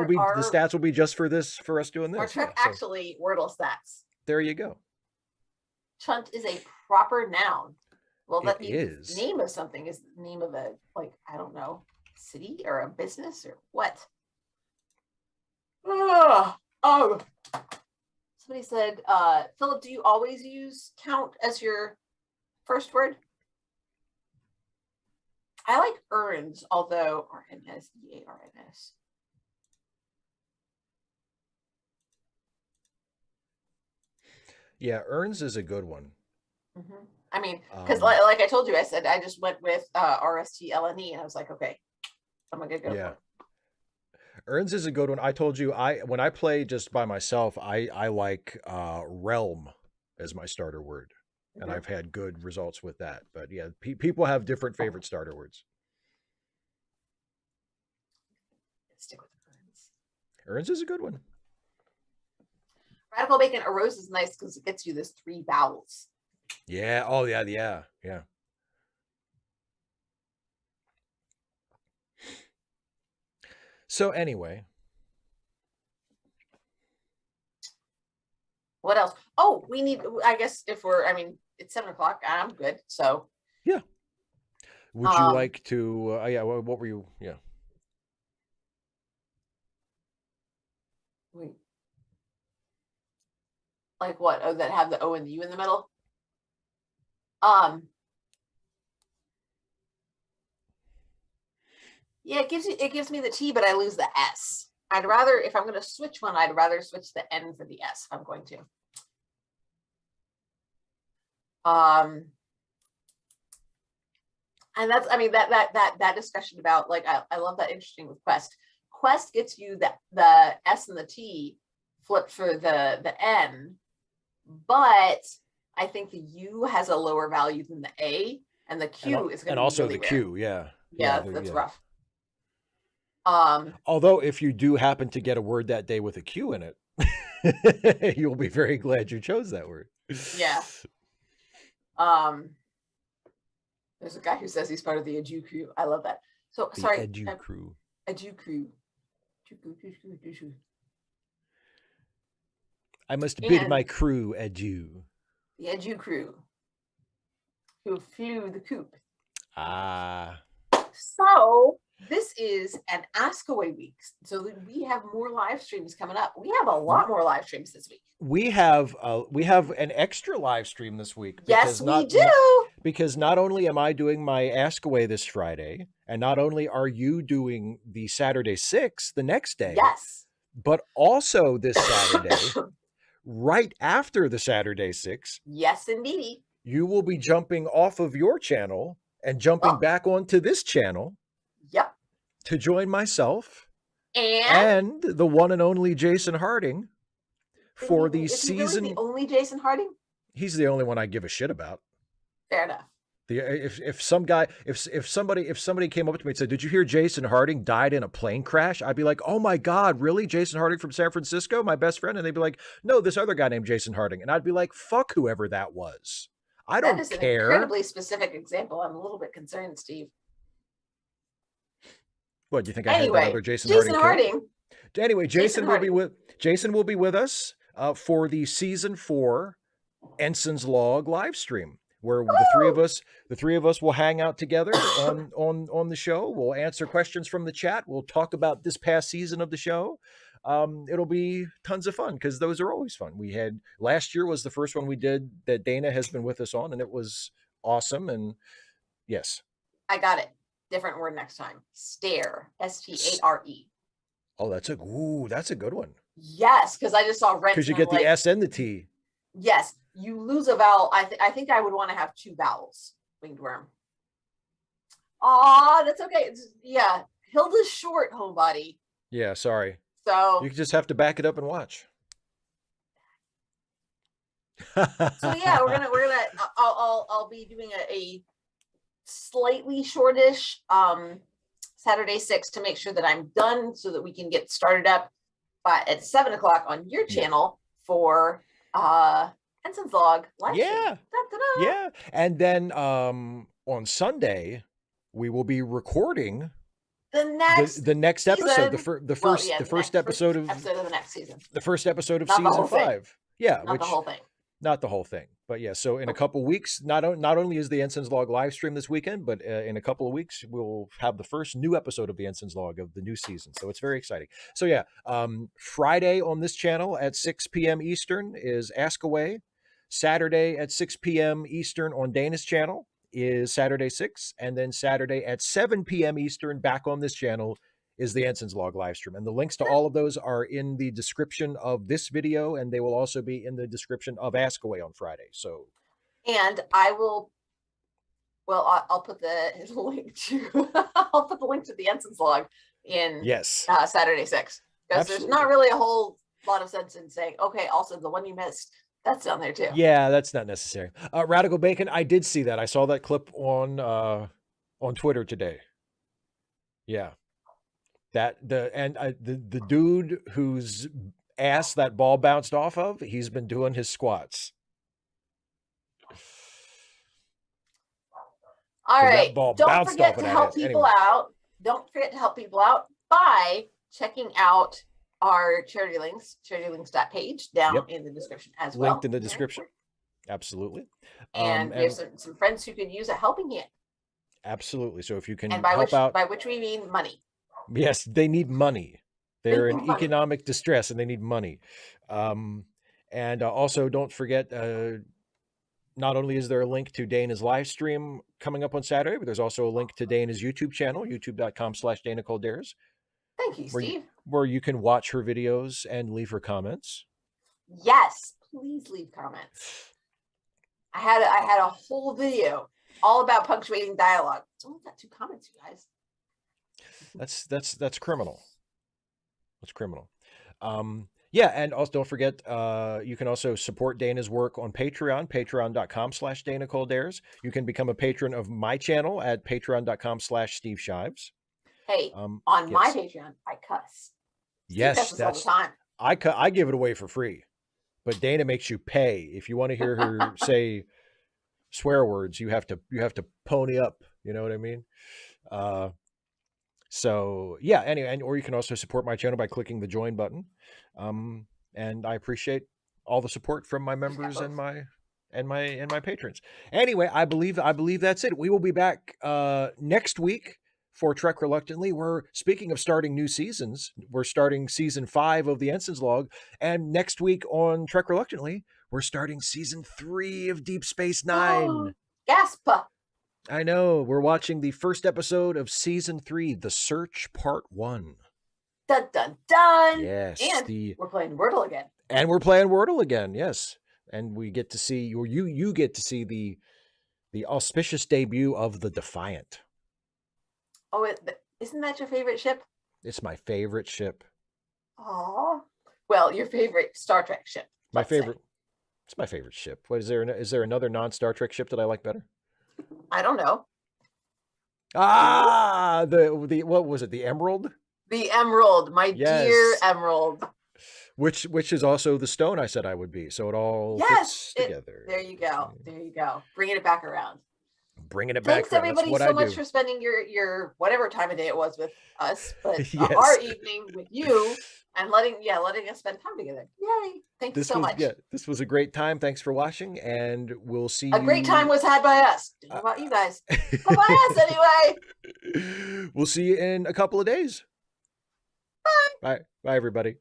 will be just for us doing this. Our trick actually Wordle stats. There you go. Chunt is a proper noun. Well, that is name of something is the name of a, like, I don't know, city or a business or what. Oh. Somebody said, Philip, do you always use count as your first word? I like earns, although RNS, EARNS. Yeah, earns is a good one. Mm-hmm. I mean, because like I told you, I said I just went with RSTLNE, and I was like, okay, I'm gonna go. Yeah. Earns is a good one. I told you, when I play just by myself, I like realm as my starter word, and I've had good results with that. But yeah, people have different favorite starter words. Stick with earns. Earns is a good one. Radical bacon arose is nice because it gets you this 3 vowels. Yeah. Oh yeah. So anyway, what else? Oh, we need, I guess it's 7:00. I'm good. So yeah. Would you like to? Yeah. What were you? Yeah. Wait. Like what? Oh, that have the O and the U in the middle. Yeah, it gives me the T, but I lose the S. I'd rather, if I'm going to switch one, I'd rather switch the N for the S if I'm going to. And that's, I mean, that discussion about, like, I love that interesting with Quest. Quest gets you the S and the T flipped for the N, but I think the U has a lower value than the A, and the Q is going to be and also really the rare. Q, yeah. Yeah, that's rough. Although if you do happen to get a word that day with a Q in it, you'll be very glad you chose that word. Yeah. There's a guy who says he's part of the Edu crew. I love that. So The sorry, Edu crew. Edu crew. I must bid And my crew adieu. the Edu crew who flew the coop. Ah. So this is an Ask Away week. So that we have more live streams coming up. We have a lot more live streams this week. We have an extra live stream this week. Yes, we do. Because not only am I doing my Ask Away this Friday, and not only are you doing the Saturday 6 the next day, Yes, but also this Saturday, right after the Saturday 6, yes, indeedy. you will be jumping off of your channel and jumping back onto this channel. Yep. To join myself And the one and only Jason Harding for the is he season. really the only Jason Harding? He's the only one I give a shit about. Fair enough. If somebody came up to me and said, "Did you hear Jason Harding died in a plane crash?" I'd be like, "Oh my God, really? Jason Harding from San Francisco, my best friend?" And they'd be like, "No, this other guy named Jason Harding." And I'd be like, "Fuck whoever that was. I don't That is care." an incredibly specific example. I'm a little bit concerned, Steve. What do you think? I had Anyway, another Jason Jason Harding? Harding. Anyway, Jason Harding. will be with us for the season 4 Ensign's Log live stream, where the three of us will hang out together on the show. We'll answer questions from the chat. We'll talk about this past season of the show. It'll be tons of fun because those are always fun. We had last year was the first one we did that Dana has been with us on, and it was awesome. And yes, I got it. Different word next time. Stare. S-T-A-R-E. Oh, that's a good one. Yes, because I just saw rent. Because you get the S and the T. Yes, you lose a vowel. I think I would want to have 2 vowels. Winged worm. Aw, that's okay. Yeah, Hilda's short, homebody. Yeah, sorry. So you just have to back it up and watch. So yeah, I'll be doing a slightly shortish Saturday 6 to make sure that I'm done so that we can get started up at 7 o'clock on your channel for Ensign's Log live stream. Yeah. And then on Sunday we will be recording the next episode, the first episode of the next season. The first episode of season 5. Yeah, not the whole thing. Not the whole thing, but yeah. So in a couple of weeks, not only is the Ensign's Log live stream this weekend, but in a couple of weeks we'll have the first new episode of the Ensign's Log of the new season. So it's very exciting. So yeah, Friday on this channel at 6 p.m. Eastern is Ask Away. Saturday at 6 p.m. Eastern on Dana's channel is Saturday 6, and then Saturday at 7 p.m. Eastern back on this channel is the Ensign's Log live stream. And the links to all of those are in the description of this video, and they will also be in the description of Ask Away on Friday. So, and I will, I'll put the link to, I'll put the link to the Ensign's Log in Saturday 6, because there's not really a whole lot of sense in saying, okay, also the one you missed, that's down there too. Yeah, that's not necessary. Radical Bacon, I did see that. I saw that clip on Twitter today. Yeah. The dude whose ass that ball bounced off of, he's been doing his squats. All right. Don't forget to help people out. Don't forget to help people out by checking out our charity links.page down in the description as well. Linked in the description. Absolutely. And we have some friends who could use a helping hand. Absolutely. So if you can help out. By which we mean money. Yes, they need money. They're in economic distress and they need money. And also don't forget, not only is there a link to Dana's live stream coming up on Saturday, but there's also a link to Dana's YouTube channel, youtube.com/DanaColdares. Thank you, Steve. Where you can watch her videos and leave her comments. Yes, please leave comments. I had a whole video all about punctuating dialogue. It's only got 2 comments, you guys. That's criminal. That's criminal. Yeah, and also don't forget, you can also support Dana's work on Patreon, patreon.com/DanaColdares. You can become a patron of my channel at patreon.com/SteveShives. Hey, on my Patreon, I cuss. Yes, that's all the time. I give it away for free, but Dana makes you pay. If you want to hear her say swear words, you have to pony up. You know what I mean? So yeah, anyway, or you can also support my channel by clicking the join button. And I appreciate all the support from my members and my patrons. Anyway, I believe that's it. We will be back next week for Trek Reluctantly. We're speaking of starting new seasons. We're starting season 5 of the Ensign's Log, and next week on Trek Reluctantly, we're starting season 3 of Deep Space Nine. Gasp! I know. We're watching the first episode of season 3, The Search Part 1. Dun dun dun! Yes. And we're playing Wordle again. And we're playing Wordle again, yes. And we get to see, or you get to see the auspicious debut of the Defiant. Oh, isn't that your favorite ship? It's my favorite ship. Oh, well, your favorite Star Trek ship. My favorite. It's my favorite ship. What is there? Is there another non-Star Trek ship that I like better? I don't know. Ah, the what was it? The Emerald. The Emerald, my dear Emerald. Which is also the stone I said I would be. So it all fits together. There you go. There you go. Bringing it back around. Bringing it back. Thanks everybody so much for spending your whatever time of day it was with us, but Yes. Our evening with you and letting us spend time together. Yay! Thank you so much. Yeah, this was a great time. Thanks for watching, and we'll see. A great time was had by us. How about you guys? By us anyway. We'll see you in a couple of days. Bye. Bye, everybody.